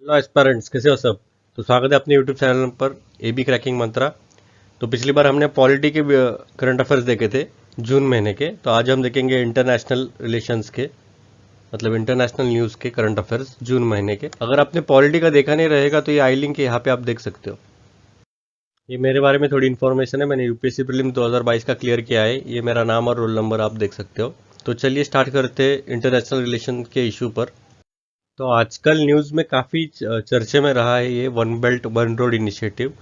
Hello aspirants, कैसे हो सब। तो स्वागत है अपने यूट्यूब चैनल पर ए बी क्रैकिंग मंत्रा। तो पिछली बार हमने पॉलिटी के करंट अफेयर्स देखे थे जून महीने के। तो आज हम देखेंगे इंटरनेशनल रिलेशंस के, मतलब इंटरनेशनल न्यूज़ के करंट अफेयर्स जून महीने के। अगर आपने पॉलिटी का देखा नहीं रहेगा तो ये आई लिंक है, यहाँ पे आप देख सकते हो। ये मेरे बारे में थोड़ी इन्फॉर्मेशन है, मैंने यूपीएससी प्रीलिम्स 2022 का क्लियर किया है। ये मेरा नाम और रोल नंबर आप देख सकते हो। तो चलिए स्टार्ट करते हैं इंटरनेशनल रिलेशन के इशू पर। तो आजकल न्यूज़ में काफ़ी चर्चे में रहा है ये one belt one road initiative.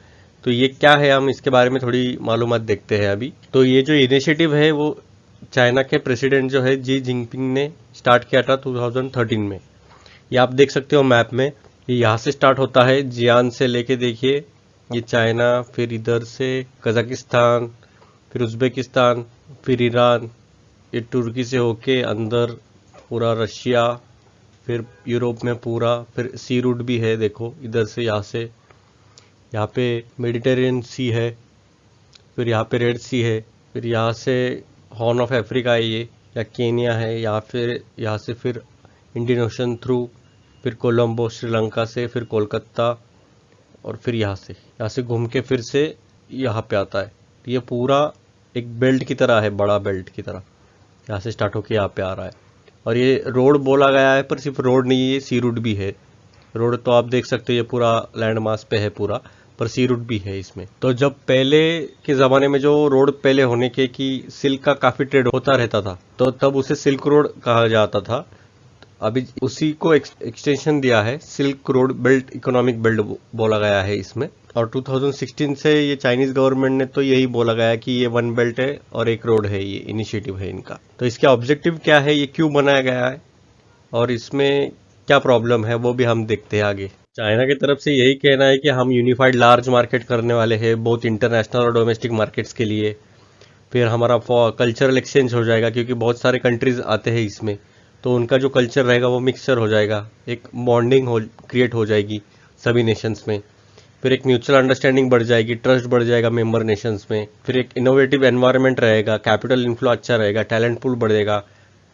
तो ये क्या है, हम इसके बारे में थोड़ी मालूमात देखते हैं अभी। तो ये जो इनिशिएटिव है वो चाइना के प्रेसिडेंट जो है जी जिनपिंग ने स्टार्ट किया था 2013 में। ये आप देख सकते हो मैप में, ये यहाँ से स्टार्ट होता है जियान से लेके, देखिए ये चाइना, फिर इधर से कजाकिस्तान, फिर उज्बेकिस्तान, फिर ईरान, ये तुर्की से होके अंदर पूरा रशिया, फिर यूरोप में पूरा, फिर सी रूट भी है देखो इधर से, यहाँ से यहाँ पे मेडिटेरियन सी है, फिर यहाँ पे रेड सी है, फिर यहाँ से हॉर्न ऑफ अफ्रीका है ये, या केनिया है, या फिर यहाँ से फिर इंडियन ओशन थ्रू, फिर कोलंबो श्रीलंका से, फिर कोलकाता, और फिर यहाँ से घूम के फिर से यहाँ पे आता है। तो ये पूरा एक बेल्ट की तरह है, बड़ा बेल्ट की तरह, यहाँ से स्टार्ट होके यहाँ पे आ रहा है। और ये रोड बोला गया है, पर सिर्फ रोड नहीं है, ये सी रूट भी है। रोड तो आप देख सकते हो ये पूरा लैंड मास पे है पूरा, पर सी रूट भी है इसमें। तो जब पहले के ज़माने में जो रोड पहले होने के कि सिल्क का काफ़ी ट्रेड होता रहता था, तो तब उसे सिल्क रोड कहा जाता था। अभी उसी को एक्सटेंशन दिया है, silk road belt economic belt बोला गया है इसमें। और 2016 से ये चाइनीज गवर्नमेंट ने तो यही बोला गया है कि ये वन बेल्ट है और एक रोड है, ये इनिशिएटिव है इनका। तो इसका ऑब्जेक्टिव क्या है, ये क्यों बनाया गया है और इसमें क्या प्रॉब्लम है, वो भी हम देखते हैं आगे। चाइना की तरफ से यही कहना है कि हम यूनिफाइड लार्ज मार्केट करने वाले हैं, बहुत इंटरनेशनल और डोमेस्टिक मार्केट्स के लिए। फिर हमारा कल्चरल एक्सचेंज हो जाएगा, क्योंकि बहुत सारे कंट्रीज आते हैं इसमें, तो उनका जो कल्चर रहेगा वो मिक्सचर हो जाएगा, एक बॉन्डिंग क्रिएट हो जाएगी सभी नेशंस में। फिर एक म्यूचुअल अंडरस्टैंडिंग बढ़ जाएगी, ट्रस्ट बढ़ जाएगा मेंबर नेशंस में। फिर एक इनोवेटिव एनवायरनमेंट रहेगा, कैपिटल इन्फ्लो अच्छा रहेगा, टैलेंट पूल बढ़ेगा,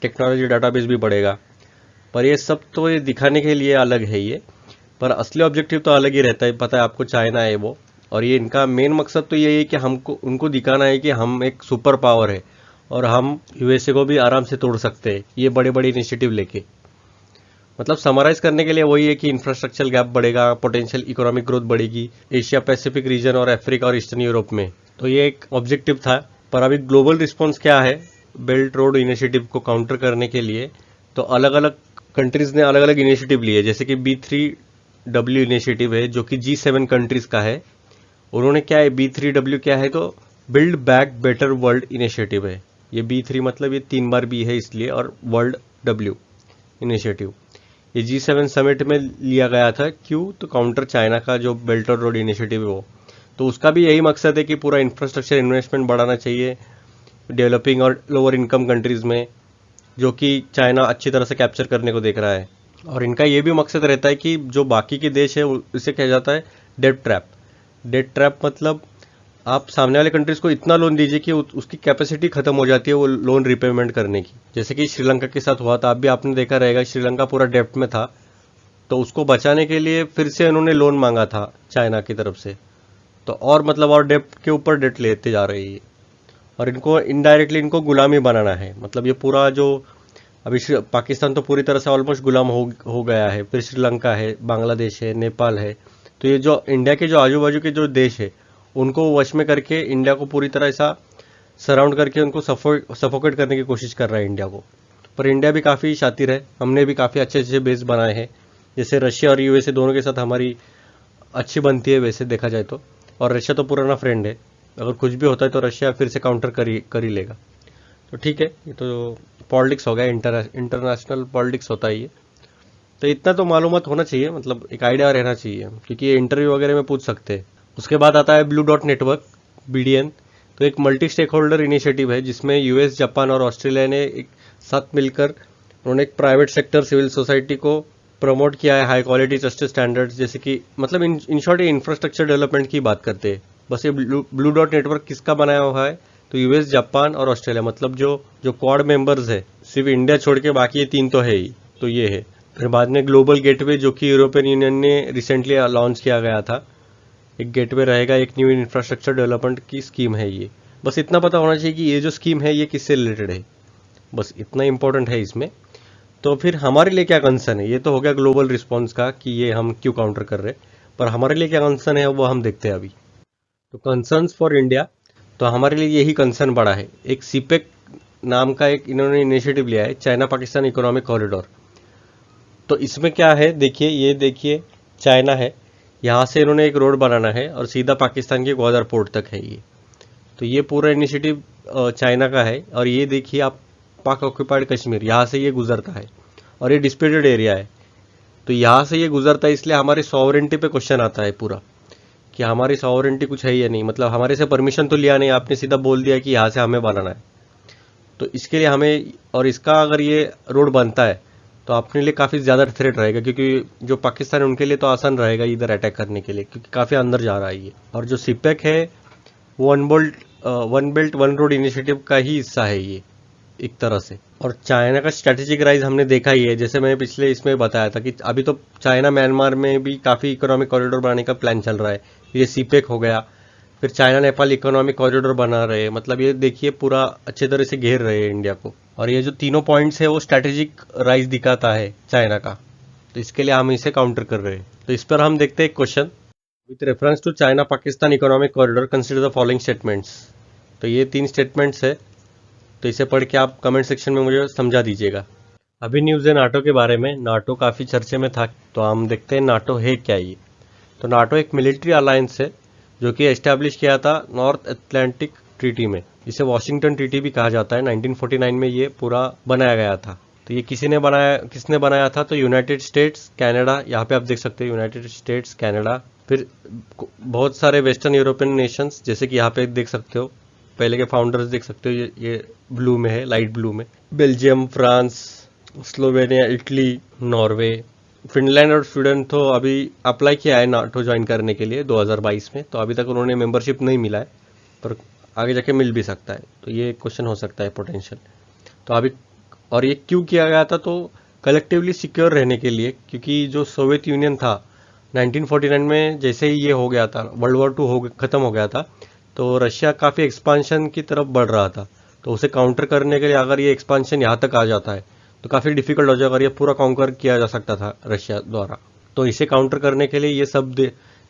टेक्नोलॉजी डाटाबेस भी बढ़ेगा। पर ये सब तो ये दिखाने के लिए अलग है ये, पर असली ऑब्जेक्टिव तो अलग ही रहता है, पता है आपको, चाइना है वो। और ये इनका मेन मकसद तो यही है कि हमको उनको दिखाना है कि हम एक सुपर पावर है और हम यूएसए को भी आराम से तोड़ सकते हैं ये बड़े बड़े इनिशिएटिव लेके। मतलब समराइज करने के लिए वही है कि इंफ्रास्ट्रक्चर गैप बढ़ेगा, पोटेंशियल इकोनॉमिक ग्रोथ बढ़ेगी एशिया पैसिफिक रीजन और अफ्रीका और ईस्टर्न यूरोप में। तो ये एक ऑब्जेक्टिव था। पर अभी ग्लोबल रिस्पॉन्स क्या है बेल्ट रोड इनिशिएटिव को काउंटर करने के लिए, तो अलग अलग कंट्रीज ने अलग अलग इनिशिएटिव लिए। जैसे कि B3W इनिशिएटिव है जो कि G7 कंट्रीज का है। उन्होंने क्या है, B3W क्या है, तो build back better world initiative है। ये B3 मतलब ये 3 बार B है इसलिए, और वर्ल्ड W इनिशिएटिव ये G7 समिट में लिया गया था। क्यों, तो काउंटर चाइना का जो बेल्ट और रोड इनिशिएटिव है वो। तो उसका भी यही मकसद है कि पूरा इंफ्रास्ट्रक्चर इन्वेस्टमेंट बढ़ाना चाहिए डेवलपिंग और लोअर इनकम कंट्रीज में, जो कि चाइना अच्छी तरह से कैप्चर करने को देख रहा है। और इनका ये भी मकसद रहता है कि जो बाकी के देश है उसे कहा जाता है डेट ट्रैप। डेट ट्रैप मतलब आप सामने वाले कंट्रीज को इतना लोन दीजिए कि उसकी कैपेसिटी खत्म हो जाती है वो लोन रिपेमेंट करने की। जैसे कि श्रीलंका के साथ हुआ था, आप भी आपने देखा रहेगा, श्रीलंका पूरा डेप्ट में था, तो उसको बचाने के लिए फिर से उन्होंने लोन मांगा था चाइना की तरफ से। तो और मतलब और डेप्ट के ऊपर डेट लेते जा रही है, और इनको इनडायरेक्टली इनको गुलामी बनाना है। मतलब ये पूरा जो अभी पाकिस्तान तो पूरी तरह से ऑलमोस्ट गुलाम हो गया है, फिर श्रीलंका है, बांग्लादेश है, नेपाल है। तो ये जो इंडिया के जो आजू बाजू के जो देश है उनको वश में करके इंडिया को पूरी तरह ऐसा सराउंड करके उनको सफोकेट करने की कोशिश कर रहा है इंडिया को। पर इंडिया भी काफ़ी शातिर है, हमने भी काफ़ी अच्छे अच्छे बेस बनाए हैं। जैसे रशिया और यूएसए दोनों के साथ हमारी अच्छी बनती है वैसे देखा जाए तो। और रशिया तो पुराना फ्रेंड है, अगर कुछ भी होता है तो रशिया फिर से काउंटर कर ही लेगा। तो ठीक है, ये तो पॉलिटिक्स हो गया, इंटरनेशनल पॉलिटिक्स होता है ये। तो इतना तो मालूमात होना चाहिए, मतलब एक आइडिया रहना चाहिए, क्योंकि ये इंटरव्यू वगैरह में पूछ सकते हैं। उसके बाद आता है ब्लू डॉट नेटवर्क, BDN। तो एक मल्टी स्टेक होल्डर इनिशिएटिव है जिसमें यूएस, जापान और ऑस्ट्रेलिया ने एक साथ मिलकर उन्होंने एक प्राइवेट सेक्टर सिविल सोसाइटी को प्रमोट किया है हाई क्वालिटी ट्रस्टेड स्टैंडर्ड्स। जैसे कि मतलब इन शॉर्ट ये इंफ्रास्ट्रक्चर डेवलपमेंट की बात करते हैं। बस ये ब्लू डॉट नेटवर्क किसका बनाया हुआ है, तो यूएस, जापान और ऑस्ट्रेलिया, मतलब जो क्वाड मेंबर्स है, सिर्फ इंडिया छोड़ के बाकी ये 3 तो है ही। तो ये है, फिर बाद में ग्लोबल गेटवे जो कि यूरोपियन यूनियन ने रिसेंटली लॉन्च किया गया था, एक गेटवे रहेगा, एक न्यू इंफ्रास्ट्रक्चर डेवलपमेंट की स्कीम है ये। बस इतना पता होना चाहिए कि ये जो स्कीम है ये किससे रिलेटेड है, बस इतना इंपॉर्टेंट है इसमें। तो फिर हमारे लिए क्या कंसर्न है, ये तो हो गया ग्लोबल रिस्पॉन्स का कि ये हम क्यों काउंटर कर रहे हैं, पर हमारे लिए क्या कंसर्न है वो हम देखते हैं अभी। तो कंसर्न्स फॉर इंडिया, तो हमारे लिए यही कंसर्न बड़ा है। एक सीपेक नाम का एक इन्होंने इनिशिएटिव लिया है, चाइना पाकिस्तान इकोनॉमिक कॉरिडोर। तो इसमें क्या है देखिए, ये देखिए चाइना है, यहाँ से इन्होंने एक रोड बनाना है और सीधा पाकिस्तान के ग्वादर पोर्ट तक है ये। तो ये पूरा इनिशिएटिव चाइना का है। और ये देखिए आप, पाक ऑक्यूपाइड कश्मीर, यहाँ से ये गुजरता है और ये डिस्प्यूटेड एरिया है। तो यहाँ से ये गुजरता है, इसलिए हमारी सॉवरेंटी पे क्वेश्चन आता है पूरा, कि हमारी सॉवरेंटी कुछ है या नहीं। मतलब हमारे से परमिशन तो लिया नहीं, आपने सीधा बोल दिया कि यहाँ से हमें बनाना है। तो इसके लिए हमें, और इसका अगर ये रोड बनता है तो अपने लिए काफ़ी ज़्यादा थ्रेट रहेगा, क्योंकि जो पाकिस्तान है उनके लिए तो आसान रहेगा इधर अटैक करने के लिए, क्योंकि काफ़ी अंदर जा रहा है ये। और जो सीपेक है वो one belt one road initiative का ही हिस्सा है ये एक तरह से। और चाइना का स्ट्रेटेजिक राइज हमने देखा ही है, जैसे मैंने पिछले इसमें बताया था कि अभी तो चाइना म्यांमार में भी काफ़ी इकोनॉमिक कॉरिडोर बनाने का प्लान चल रहा है। ये सीपेक हो गया, फिर चाइना नेपाल इकोनॉमिक कॉरिडोर बना रहे हैं। मतलब ये देखिए पूरा अच्छे तरह से घेर रहे हैं इंडिया को। और ये जो तीनों पॉइंट्स है वो स्ट्रेटेजिक राइज दिखाता है चाइना का, तो इसके लिए हम इसे काउंटर कर रहे हैं। तो इस पर हम देखते हैं एक question, with reference to China Pakistan economic corridor consider the following statements. तो ये 3 स्टेटमेंट्स है, तो इसे पढ़ के आप कमेंट सेक्शन में मुझे समझा दीजिएगा। अभी न्यूज़ है नाटो के बारे में। नाटो काफ़ी चर्चे में था, तो हम देखते हैं नाटो है क्या ये। तो नाटो एक मिलिट्री अलायंस है जो कि एस्टैब्लिश किया था नॉर्थ अटलांटिक ट्रीटी में, जिसे वॉशिंगटन ट्रीटी भी कहा जाता है। 1949 में ये पूरा बनाया गया था। तो ये किसने बनाया था, तो यूनाइटेड स्टेट्स, कनाडा, यहाँ पे आप देख सकते हो यूनाइटेड स्टेट्स, कनाडा, फिर बहुत सारे वेस्टर्न यूरोपियन नेशंस, जैसे कि यहाँ पे देख सकते हो पहले के फाउंडर्स देख सकते हो, ये ब्लू में है, लाइट ब्लू में, Belgium, France, Slovenia, Italy, Norway, Finland और स्वीडन तो अभी अप्लाई किया है नाटो ज्वाइन करने के लिए 2022 में। तो अभी तक उन्होंने मेंबरशिप नहीं मिला है, पर आगे जाके मिल भी सकता है। तो ये क्वेश्चन हो सकता है पोटेंशियल। तो अभी, और ये क्यों किया गया था, तो कलेक्टिवली सिक्योर रहने के लिए, क्योंकि जो सोवियत यूनियन था 1949 में जैसे ही ये हो गया था, वर्ल्ड वॉर 2 खत्म हो गया था, तो रशिया काफ़ी एक्सपांशन की तरफ बढ़ रहा था। तो उसे काउंटर करने के लिए अगर ये एक्सपांशन यहाँ तक आ जाता है तो काफ़ी डिफिकल्ट हो जाएगा, और ये पूरा काउंटर किया जा सकता था रशिया द्वारा। तो इसे काउंटर करने के लिए ये सब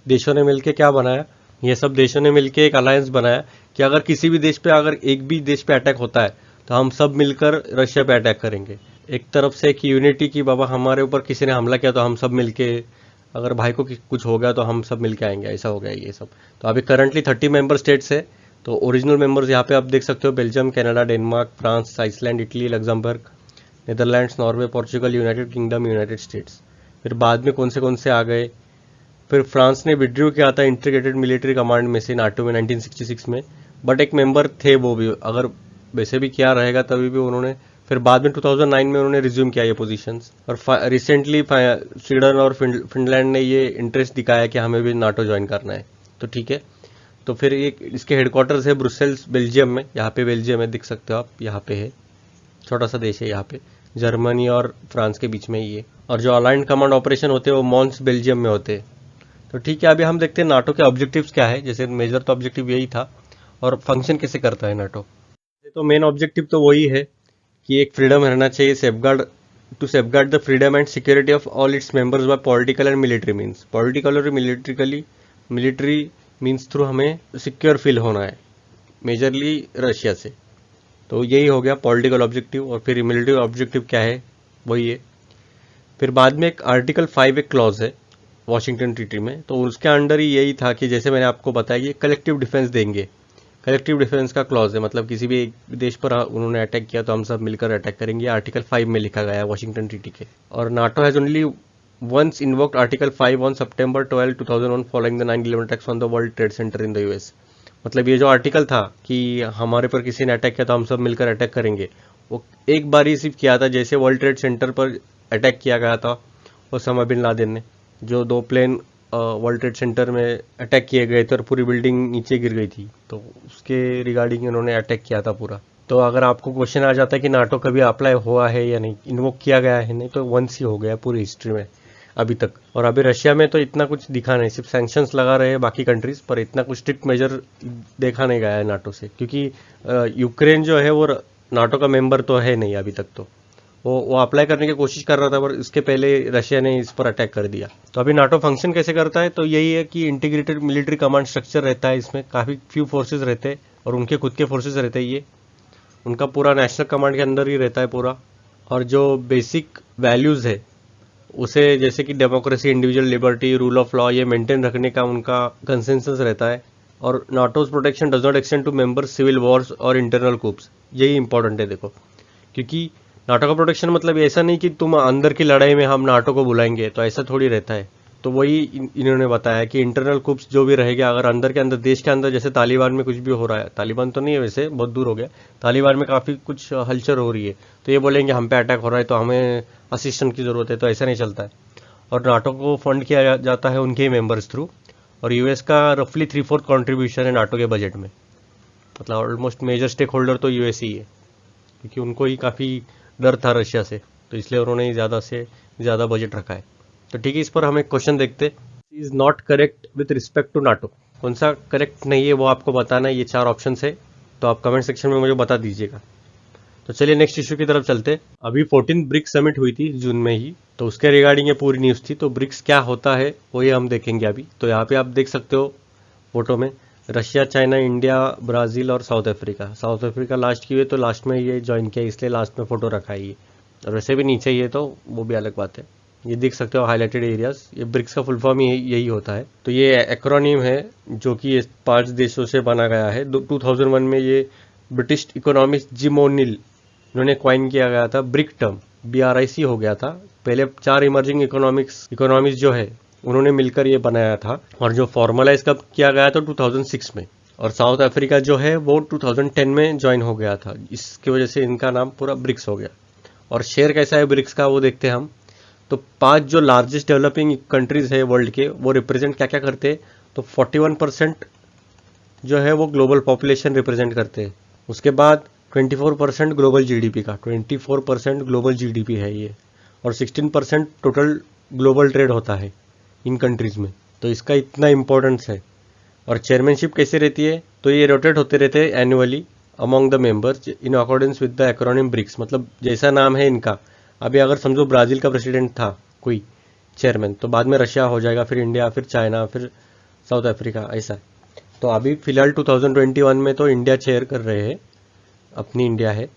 देशों ने मिलकर क्या बनाया, ये सब देशों ने मिलकर एक अलायंस बनाया कि अगर किसी भी देश पे, अगर एक भी देश पे अटैक होता है तो हम सब मिलकर रशिया पे अटैक करेंगे। एक तरफ से कि यूनिटी की, बाबा हमारे ऊपर किसी ने हमला किया तो हम सब मिलके, अगर भाई को कुछ हो गया तो हम सब मिलके आएंगे, ऐसा हो गया ये सब। तो अभी करंटली 30 मेंबर स्टेट्स है। तो ओरिजिनल मेंबर्स यहाँ पे आप देख सकते हो, Belgium, Canada, Denmark, France, Iceland, Italy, Luxembourg, Netherlands, Norway, Portugal, United Kingdom, United States. फिर बाद में कौन से आ गए, फिर फ्रांस ने विड्रू किया था इंटीग्रेटेड मिलिट्री कमांड में से नाटो में 1966 में, बट एक मेंबर थे वो भी, अगर वैसे भी क्या रहेगा तभी भी उन्होंने, फिर बाद में 2009 में उन्होंने रिज्यूम किया ये पोजीशंस। और रिसेंटली स्वीडन और फिनलैंड ने ये इंटरेस्ट दिखाया कि हमें भी नाटो ज्वाइन करना है। तो ठीक है, तो फिर ये इसके हेडक्वार्टर्स है ब्रुसेल्स, बेल्जियम में। यहाँ पे बेल्जियम है, देख सकते हो आप, यहाँ पे है, छोटा सा देश है यहाँ पे, जर्मनी और फ्रांस के बीच में ये। और जो अलाइंड कमांड ऑपरेशन होते हैं वो मॉन्स, बेल्जियम में होते हैं। तो ठीक है, अभी हम देखते हैं नाटो के ऑब्जेक्टिव्स क्या है। जैसे मेजर तो ऑब्जेक्टिव यही था, और फंक्शन कैसे करता है नाटो। तो मेन ऑब्जेक्टिव तो वही है कि एक फ्रीडम रहना चाहिए, safeguard the freedom and security of all its members bye political and military means. Political और मिलिट्री मीन्स थ्रू हमें सिक्योर फील होना है, मेजरली रशिया से। तो यही हो गया पॉलिटिकल ऑब्जेक्टिव। और फिर मिलिट्री ऑब्जेक्टिव क्या है, वही है। फिर बाद में एक आर्टिकल 5 एक क्लॉज है वॉशिंगटन ट्रीटी में, तो उसके अंडर ही यही था कि जैसे मैंने आपको बताया कि कलेक्टिव डिफेंस देंगे। कलेक्टिव डिफेंस का क्लॉज है, मतलब किसी भी एक देश पर उन्होंने अटैक किया तो हम सब मिलकर अटैक करेंगे। आर्टिकल 5 में लिखा गया है वॉशिंगटन ट्रीटी के। और NATO has only once invoked article 5 on September 12, 2001 following the 9/11 attacks on the World Trade Center in the US. मतलब ये जो आर्टिकल था कि हमारे पर किसी ने अटैक किया तो हम सब मिलकर अटैक करेंगे, वो एक बार ही सिर्फ किया था जैसे वर्ल्ड ट्रेड सेंटर पर अटैक किया गया था ओसामा बिन लादेन ने। जो 2 प्लेन वर्ल्ड ट्रेड सेंटर में अटैक किए गए थे और पूरी बिल्डिंग नीचे गिर गई थी, तो उसके रिगार्डिंग इन्होंने अटैक किया था पूरा। तो अगर आपको क्वेश्चन आ जाता है कि नाटो कभी अप्लाई हुआ है या नहीं, इन्वोक किया गया है नहीं, तो वंस ही हो गया पूरी हिस्ट्री में अभी तक। और अभी रशिया में तो इतना कुछ दिखा नहीं, सिर्फ सैंक्शंस लगा रहे हैं बाकी कंट्रीज पर, इतना कुछ स्ट्रिक्ट मेजर देखा नहीं गया है नाटो से, क्योंकि यूक्रेन जो है वो नाटो का मेंबर तो है नहीं अभी तक। तो वो अप्लाई करने की कोशिश कर रहा था, पर इसके पहले रशिया ने इस पर अटैक कर दिया। तो अभी नाटो फंक्शन कैसे करता है, तो यही है कि इंटीग्रेटेड मिलिट्री कमांड स्ट्रक्चर रहता है, इसमें काफ़ी फ्यू फोर्सेज रहते हैं और उनके खुद के फोर्सेज रहते हैं, ये उनका पूरा नेशनल कमांड के अंदर ही रहता है पूरा। और जो बेसिक वैल्यूज़ है उसे, जैसे कि democracy, individual liberty, rule of law, ये मेंटेन रखने का उनका कंसेंसस रहता है। और NATO's protection does not extend to members, civil wars और इंटरनल कूप्स, यही इंपॉर्टेंट है देखो, क्योंकि नाटो का प्रोटेक्शन मतलब ऐसा नहीं कि तुम अंदर की लड़ाई में हम नाटो को बुलाएंगे, तो ऐसा थोड़ी रहता है। तो वही इन्होंने बताया कि इंटरनल कूप्स जो भी रहेगा, अगर अंदर के अंदर देश के अंदर, जैसे तालिबान में कुछ भी हो रहा है, तालिबान तो नहीं है वैसे, बहुत दूर हो गया, तालिबान में काफ़ी कुछ हलचल हो रही है, तो ये बोलेंगे हम पे अटैक हो रहा है तो हमें असिस्टेंट की ज़रूरत है, तो ऐसा नहीं चलता है। और नाटो को फंड किया जाता है उनके ही मेंबर्स थ्रू, और यूएस का रफली 3/4 कॉन्ट्रीब्यूशन है नाटो के बजट में, मतलब ऑलमोस्ट मेजर स्टेक होल्डर तो यूएस ही है, क्योंकि उनको ही काफ़ी डर था रशिया से, तो इसलिए उन्होंने ज़्यादा से ज़्यादा बजट रखा है। तो ठीक है, इस पर हम एक क्वेश्चन देखते, is not correct with respect to NATO, कौन सा करेक्ट नहीं है वो आपको बताना है, ये 4 ऑप्शन है, तो आप कमेंट सेक्शन में मुझे बता दीजिएगा। तो चलिए नेक्स्ट इशू की तरफ चलते। अभी 14 ब्रिक्स समिट हुई थी जून में ही, तो उसके रिगार्डिंग ये पूरी न्यूज़ थी। तो ब्रिक्स क्या होता है वो ये हम देखेंगे अभी। तो यहाँ पे आप देख सकते हो फोटो में रशिया, चाइना, इंडिया, ब्राज़ील और south Africa. South Africa last की हुई, तो लास्ट में ये ज्वाइन किया, इसलिए लास्ट में फोटो रखा है ये, और वैसे भी नीचे ही है तो वो भी अलग बात है। ये देख सकते हो हाईलाइटेड एरियाज, ये ब्रिक्स का फुल फॉर्म यही होता है। तो ये एक्रोनिम है जो कि ये 5 देशों से बना गया है। 2001 में ये ब्रिटिश इकोनॉमिस्ट जिम ओनिल, इन्होंने क्वाइन किया गया था ब्रिक टर्म, BRIC हो गया था। पहले 4 इमर्जिंग इकोनॉमीज जो है उन्होंने मिलकर ये बनाया था, और जो फॉर्मलाइज कब किया गया तो 2006 में। और साउथ अफ्रीका जो है वो 2010 में ज्वाइन हो गया था, इसकी वजह से इनका नाम पूरा ब्रिक्स हो गया। और शेयर कैसा है ब्रिक्स का वो देखते हैं हम। तो 5 जो लार्जेस्ट डेवलपिंग कंट्रीज है वर्ल्ड के, वो रिप्रेजेंट क्या क्या करते हैं, तो 41% जो है वो ग्लोबल पॉपुलेशन रिप्रेजेंट करते हैं। उसके बाद 24% ग्लोबल जीडीपी का, 24% ग्लोबल जीडीपी है ये, और 16% टोटल ग्लोबल ट्रेड होता है इन कंट्रीज़ में। तो इसका इतना इम्पोर्टेंस है। और चेयरमैनशिप कैसे रहती है, तो ये रोटेट होते रहते हैं annually among the members in accordance with the acronym BRICS, मतलब जैसा नाम है इनका। अभी अगर समझो ब्राज़ील का प्रेसिडेंट था कोई चेयरमैन, तो बाद में रशिया हो जाएगा, फिर इंडिया, फिर चाइना, फिर साउथ अफ्रीका, ऐसा। तो अभी फिलहाल 2021 में तो इंडिया चेयर कर रहे हैं, अपनी इंडिया है,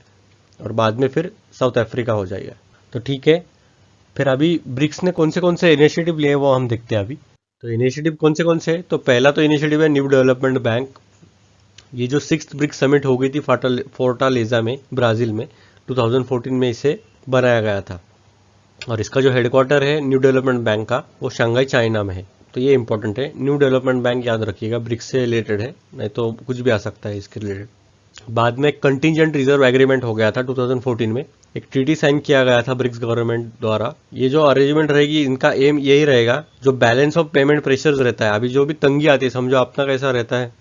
और बाद में फिर साउथ अफ्रीका हो जाएगा। तो ठीक है, फिर अभी ब्रिक्स ने कौन से इनिशिएटिव लिए वो हम देखते हैं अभी। तो इनिशिएटिव कौन से हैं, तो पहला तो इनिशिएटिव है न्यू डेवलपमेंट बैंक। ये जो 6th ब्रिक्स समिट हो गई थी फोर्टालेजा में, ब्राज़ील में, 2014 में इसे बनाया गया था। और इसका जो हेडक्वार्टर है न्यू डेवलपमेंट बैंक का, वो शंघाई, चाइना में है। तो ये इंपॉर्टेंट है, न्यू डेवलपमेंट बैंक याद रखिएगा, ब्रिक्स से रिलेटेड है, नहीं तो कुछ भी आ सकता है इसके रिलेटेड। बाद में कंटिजेंट रिजर्व एग्रीमेंट हो गया था 2014 में, एक ट्रीटी साइन किया गया था ब्रिक्स गवर्नमेंट द्वारा। ये जो अरेंजमेंट रहेगी, इनका एम यही रहेगा, जो बैलेंस ऑफ पेमेंट प्रेशर्स रहता है, अभी जो भी तंगी आती है, समझो अपना कैसा रहता है,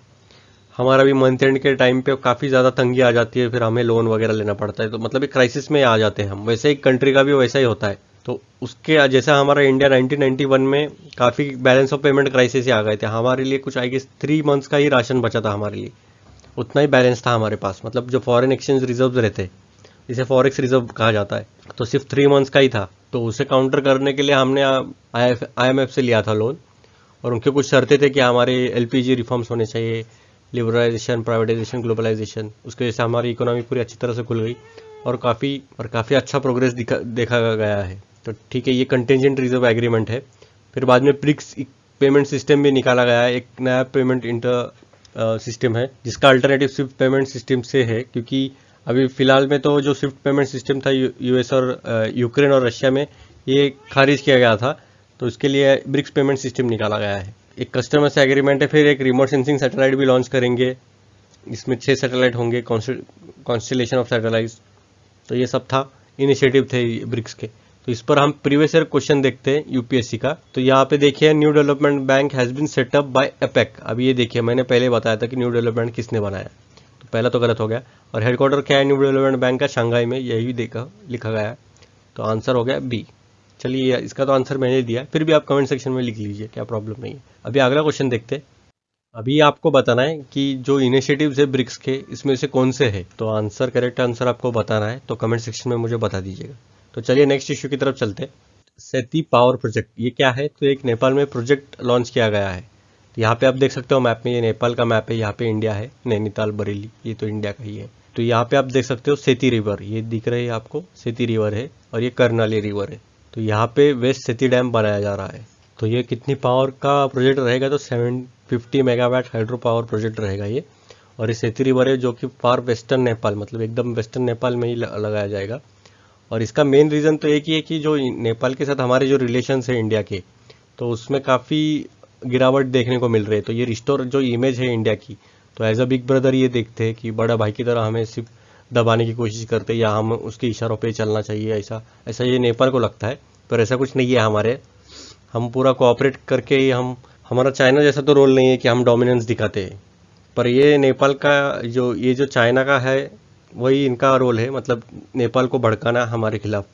हमारा भी मंथ एंड के टाइम पे काफ़ी ज़्यादा तंगी आ जाती है, फिर हमें लोन वगैरह लेना पड़ता है, तो मतलब एक क्राइसिस में आ जाते हैं हम। वैसे ही कंट्री का भी वैसा ही होता है। तो उसके जैसा हमारा इंडिया 1991 में काफ़ी बैलेंस ऑफ पेमेंट क्राइसिस ही आ गए थे, हमारे लिए कुछ आई गेस 3 मंथ्स का ही राशन बचा था हमारे लिए, उतना ही बैलेंस था हमारे पास। मतलब जो फॉरेन एक्सचेंज रिजर्व रहते, जिसे फॉरेक्स रिजर्व कहा जाता है, तो सिर्फ 3 मंथ्स का ही था। तो उसे काउंटर करने के लिए हमने IMF से लिया था लोन, और उनके कुछ शर्तें थे कि हमारे LPG रिफॉर्म्स होने चाहिए, लिबरलाइजेशन, प्राइवेटाइजेशन, ग्लोबलाइजेशन। उसके वजह से हमारी इकोनॉमी पूरी अच्छी तरह से खुल गई, और काफ़ी अच्छा प्रोग्रेस देखा गया है। तो ठीक है, ये कंटिजेंट रिजर्व एग्रीमेंट है। फिर बाद में ब्रिक्स पेमेंट सिस्टम भी निकाला गया है, एक नया पेमेंट सिस्टम है, जिसका अल्टरनेटिव स्विफ्ट पेमेंट सिस्टम से है, क्योंकि अभी फिलहाल में तो जो स्विफ्ट पेमेंट सिस्टम था US और यूक्रेन और रशिया में, ये खारिज किया गया था। तो इसके लिए ब्रिक्स पेमेंट सिस्टम निकाला गया है। एक कस्टमर से एग्रीमेंट है, फिर एक रिमोट सेंसिंग सैटेलाइट भी लॉन्च करेंगे, इसमें 6 सैटेलाइट होंगे, कॉन्स्टेलेशन ऑफ सैटेलाइट्स। तो ये सब था, इनिशिएटिव थे ब्रिक्स के। तो इस पर हम प्रीवियस ईयर क्वेश्चन देखते हैं UPSC का। तो यहाँ पे देखिए, New Development Bank has been set up by APEC। अभी ये देखिए, मैंने पहले बताया था कि न्यू डेवलपमेंट किसने बनाया। तो पहला तो गलत हो गया। और हेडक्वार्टर क्या है न्यू डेवलपमेंट बैंक का? शंघाई में, यही देखा लिखा गया है। तो आंसर हो गया बी। चलिए इसका तो आंसर मैंने दिया है, फिर भी आप कमेंट सेक्शन में लिख लीजिए, क्या प्रॉब्लम नहीं है। अभी अगला क्वेश्चन देखते हैं। अभी आपको बताना है कि जो इनिशिएटिव्स है ब्रिक्स के, इसमें से कौन से है। तो आंसर, करेक्ट आंसर आपको बताना है, तो कमेंट सेक्शन में मुझे बता दीजिएगा। तो चलिए नेक्स्ट इश्यू की तरफ चलते हैं। सेती पावर प्रोजेक्ट, ये क्या है? तो एक नेपाल में प्रोजेक्ट लॉन्च किया गया है। तो यहाँ पे आप देख सकते हो मैप में, ये नेपाल का मैप है, यहाँ पे इंडिया है, नैनीताल बरेली, ये तो इंडिया का ही है। तो यहाँ पे आप देख सकते हो सेती रिवर, ये दिख रही है आपको, सेती रिवर है, और ये कर्नाली रिवर है। तो यहाँ पे वेस्ट सेती डैम बनाया जा रहा है। तो ये कितनी पावर का प्रोजेक्ट रहेगा? तो 750 मेगावाट हाइड्रो पावर प्रोजेक्ट रहेगा ये। और ये सेती रिवर है जो कि फार वेस्टर्न नेपाल, मतलब एकदम वेस्टर्न नेपाल में ही लगाया जाएगा। और इसका मेन रीज़न तो एक ही है कि जो नेपाल के साथ हमारे जो रिलेशंस है इंडिया के, तो उसमें काफ़ी गिरावट देखने को मिल रही है। तो ये रिस्टोर जो इमेज है इंडिया की, तो एज अ बिग ब्रदर ये देखते हैं कि बड़ा भाई की तरह हमें सिर्फ दबाने की कोशिश करते हैं, या हम उसके इशारों पे चलना चाहिए, ऐसा ऐसा ये नेपाल को लगता है। पर ऐसा कुछ नहीं है हमारे, हम पूरा कोऑपरेट करके ही हमारा चाइना जैसा तो रोल नहीं है कि हम डोमिनेंस दिखाते हैं। पर ये नेपाल का ये जो चाइना का है, वही इनका रोल है, मतलब नेपाल को भड़काना हमारे खिलाफ,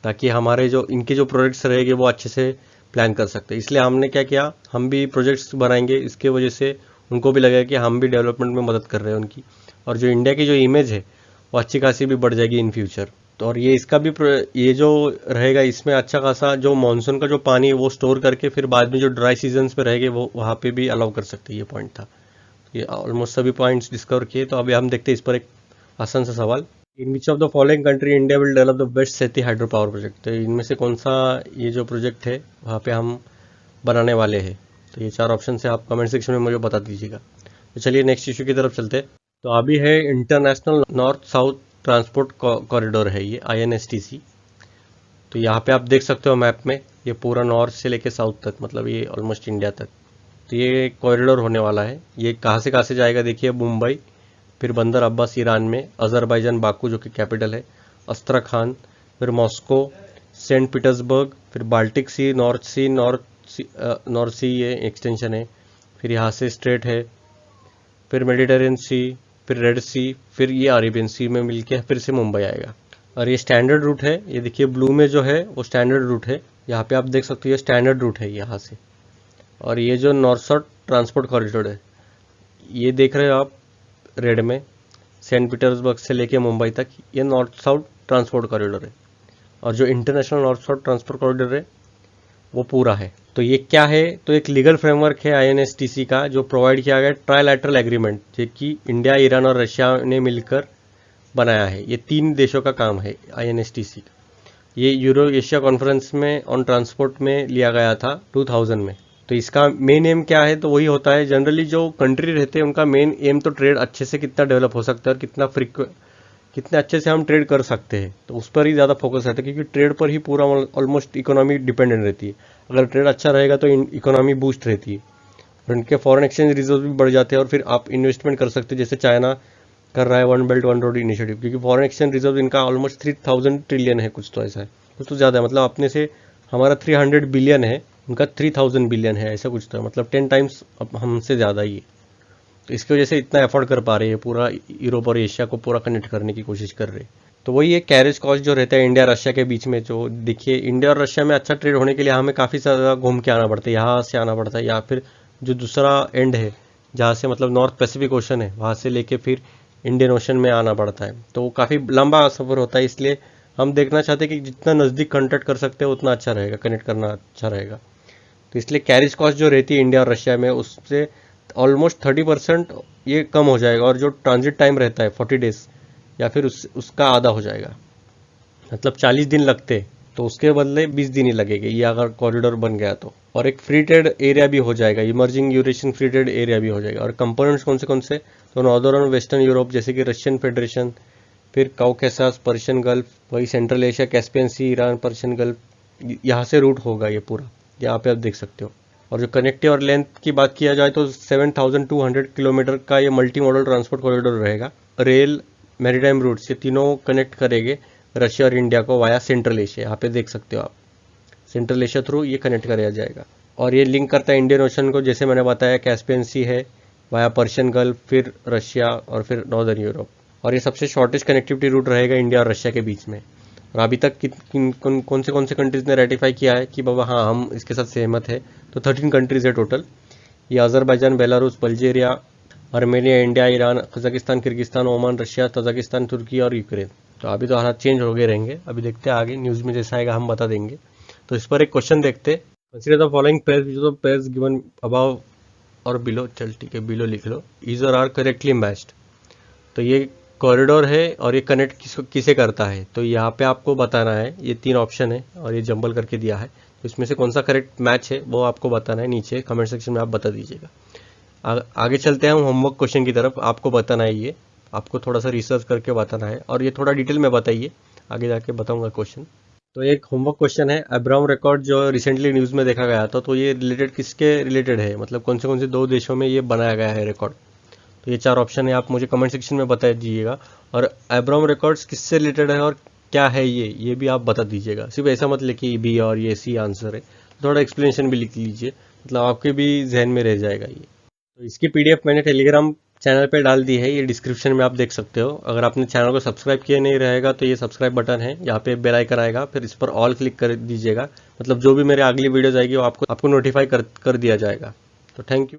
ताकि हमारे जो इनके जो प्रोजेक्ट्स रहेंगे वो अच्छे से प्लान कर सकते हैं। इसलिए हमने क्या किया, हम भी प्रोजेक्ट्स बनाएंगे, इसके वजह से उनको भी लगेगा कि हम भी डेवलपमेंट में मदद कर रहे हैं उनकी, और जो इंडिया की जो इमेज है वो अच्छी खासी भी बढ़ जाएगी इन फ्यूचर। तो और ये इसका भी ये जो रहेगा, इसमें अच्छा खासा जो मानसून का जो पानी है वो स्टोर करके फिर बाद में जो ड्राई सीजन्स पे रहेंगे वो वहाँ पे भी अलाउ कर सकते हैं। ये पॉइंट था, ये ऑलमोस्ट सभी पॉइंट्स डिस्कवर किए। तो अभी हम देखते हैं इस पर एक आसान सा सवाल। In which of the following country India will develop the best Seti hydro power project? तो इनमें से कौन सा ये जो प्रोजेक्ट है वहाँ पे हम बनाने वाले हैं? तो ये 4 ऑप्शन से आप कमेंट सेक्शन में मुझे बता दीजिएगा। तो चलिए नेक्स्ट इशू की तरफ चलते हैं। तो अभी है international north south transport corridor है ये, INSTC। तो यहाँ पे आप देख सकते हो मैप में, ये पूरा नॉर्थ से लेके साउथ तक, मतलब ये ऑलमोस्ट इंडिया तक। तो ये कॉरिडोर होने वाला है। ये कहाँ से जाएगा? देखिए मुंबई, फिर बंदर अब्बास ईरान में, अजरबैजान बाकू जो कि कैपिटल है, अस्त्रखान, फिर मॉस्को, सेंट पीटर्सबर्ग, फिर बाल्टिक सी, नॉर्थ सी ये एक्सटेंशन है, फिर यहाँ से स्ट्रेट है, फिर मेडिटेरियन सी, फिर रेड सी, फिर ये अरेबियन सी में मिलके फिर से मुंबई आएगा। और ये स्टैंडर्ड रूट है, ये देखिए ब्लू में जो है वो स्टैंडर्ड रूट है, यहाँ पे आप देख सकते हो ये स्टैंडर्ड रूट है यहाँ से। और ये जो नॉर्थ साउथ ट्रांसपोर्ट कॉरिडोर है, ये देख रहे हो आप रेड में, सेंट पीटर्सबर्ग से लेके मुंबई तक, ये नॉर्थ साउथ ट्रांसपोर्ट कॉरिडोर है। और जो international north south transport corridor है वो पूरा है। तो ये क्या है? तो एक लीगल फ्रेमवर्क है INSTC का, जो प्रोवाइड किया गया ट्राइलैटरल एग्रीमेंट, जो कि इंडिया, ईरान और रशिया ने मिलकर बनाया है। ये 3 देशों का काम है INSTC का। ये यूरो एशिया कॉन्फ्रेंस में ऑन ट्रांसपोर्ट में लिया गया था 2000 में। तो इसका मेन एम क्या है? तो वही होता है, जनरली जो कंट्री रहते हैं उनका मेन एम तो ट्रेड अच्छे से कितना डेवलप हो सकता है, और कितने अच्छे से हम ट्रेड कर सकते हैं, तो उस पर ही ज़्यादा फोकस रहता है, क्योंकि ट्रेड पर ही पूरा ऑलमोस्ट इकोनॉमी डिपेंडेंट रहती है। अगर ट्रेड अच्छा रहेगा तो इकोनॉमी बूस्ट रहती है, और इनके फॉरेन एक्सचेंज रिजर्व भी बढ़ जाते हैं, और फिर आप इन्वेस्टमेंट कर सकते हैं, जैसे चाइना कर रहा है one belt one road initiative, क्योंकि फॉरेन एक्सचेंज रिजर्व इनका ऑलमोस्ट 3000 ट्रिलियन है, कुछ तो ऐसा है, कुछ तो ज़्यादा है, मतलब अपने से हमारा 300 बिलियन है, उनका 3000 बिलियन है, ऐसा कुछ तो है, मतलब 10 टाइम्स हमसे ज़्यादा ही है। तो इसकी वजह से इतना एफर्ट कर पा रही है, पूरा यूरोप और एशिया को पूरा कनेक्ट करने की कोशिश कर रही है। तो वही है कैरेज कॉस्ट जो रहता है इंडिया रशिया के बीच में, जो देखिए इंडिया और रशिया में अच्छा ट्रेड होने के लिए हमें काफ़ी ज़्यादा घूम के आना पड़ता है, यहाँ से आना पड़ता है, या फिर जो दूसरा एंड है जहाँ से मतलब नॉर्थ पैसिफिक ओशन है, वहाँ से लेके फिर इंडियन ओशन में आना पड़ता है। तो काफ़ी लंबा सफ़र होता है, इसलिए हम देखना चाहते हैं कि जितना नज़दीक कॉन्टैक्ट कर सकते हैं उतना अच्छा रहेगा, कनेक्ट करना अच्छा रहेगा। तो इसलिए कैरेज कॉस्ट जो रहती है इंडिया और रशिया में, उससे ऑलमोस्ट 30% ये कम हो जाएगा, और जो ट्रांजिट टाइम रहता है 40 डेज, या फिर उसका आधा हो जाएगा, मतलब 40 दिन लगते, तो उसके बदले 20 दिन ही लगेंगे, ये अगर कॉरिडोर बन गया तो। और एक फ्री ट्रेड एरिया भी हो जाएगा, emerging Eurasian free trade area भी हो जाएगा। और कंपोनेंट्स कौन से? तो नॉर्दर्न और वेस्टर्न यूरोप, जैसे कि रशियन फेडरेशन, फिर काउकेसस, पर्शियन गल्फ, वही सेंट्रल एशिया, कैस्पियन सी, ईरान, पर्शियन गल्फ, यहाँ से रूट होगा ये पूरा, यहाँ पे आप देख सकते हो। और जो कनेक्टिव और लेंथ की बात किया जाए तो 7200 किलोमीटर का ये मल्टी मॉडल ट्रांसपोर्ट कॉरिडोर रहेगा। रेल, मैरीटाइम रूट्स, ये तीनों कनेक्ट करेंगे रशिया और इंडिया को वाया सेंट्रल एशिया, यहाँ पे देख सकते हो आप, सेंट्रल एशिया थ्रू ये कनेक्ट कराया जाएगा। और ये लिंक करता है इंडियन ओशन को, जैसे मैंने बताया कैस्पियन सी है, वाया पर्शियन गल्फ, फिर रशिया और फिर नॉर्दर्न यूरोप। और ये सबसे शॉर्टेस्ट कनेक्टिविटी रूट रहेगा इंडिया और रशिया के बीच में। और अभी तक कौन से कंट्रीज़ ने रेटिफाई किया है कि बाबा हाँ हम इसके साथ सहमत है, तो 13 कंट्रीज़ है टोटल। ये Azerbaijan, Belarus, Bulgaria, Armenia, India, Iran, Kazakhstan, Kyrgyzstan, Oman, Russia, Tajikistan, तुर्की और यूक्रेन। तो अभी तो हालात चेंज हो गए रहेंगे, अभी देखते हैं आगे न्यूज़ में जैसा आएगा हम बता देंगे। तो इस पर एक क्वेश्चन देखते। Consider the following pairs which the pairs given above और बिलो, चल ठीक है बिलो लिख लो, इज और आर करेक्टली मैच्ड। तो ये कॉरिडोर है और ये कनेक्ट किसे करता है, तो यहाँ पे आपको बताना है। ये 3 ऑप्शन है और ये जंबल करके दिया है, तो इसमें से कौन सा करेक्ट मैच है वो आपको बताना है, नीचे कमेंट सेक्शन में आप बता दीजिएगा। आगे चलते हैं हम होमवर्क क्वेश्चन की तरफ। आपको बताना है, ये आपको थोड़ा सा रिसर्च करके बताना है और ये थोड़ा डिटेल में बताइए, आगे जाके बताऊंगा क्वेश्चन। तो एक होमवर्क क्वेश्चन है, अब्राहम रिकॉर्ड जो रिसेंटली न्यूज़ में देखा गया था, तो ये रिलेटेड किसके रिलेटेड है, मतलब कौन से 2 देशों में ये बनाया गया है रिकॉर्ड। तो ये 4 ऑप्शन है, आप मुझे कमेंट सेक्शन में बता दीजिएगा। और अब्राहम रिकॉर्ड्स किससे रिलेटेड है और क्या है ये भी आप बता दीजिएगा। सिर्फ ऐसा मत लिखिए बी और ये सी आंसर है, थोड़ा एक्सप्लेनेशन भी लिख लीजिए, मतलब आपके भी जहन में रह जाएगा ये। तो इसकी पीडीएफ मैंने टेलीग्राम चैनल पे डाल दी है, ये डिस्क्रिप्शन में आप देख सकते हो। अगर आपने चैनल को सब्सक्राइब किया नहीं रहेगा तो ये सब्सक्राइब बटन है, यहाँ पे बेल आइकन आएगा, फिर इस पर ऑल क्लिक कर दीजिएगा, मतलब जो भी मेरे अगली वीडियोज आएगी वो आपको नोटिफाई कर दिया जाएगा। तो थैंक यू।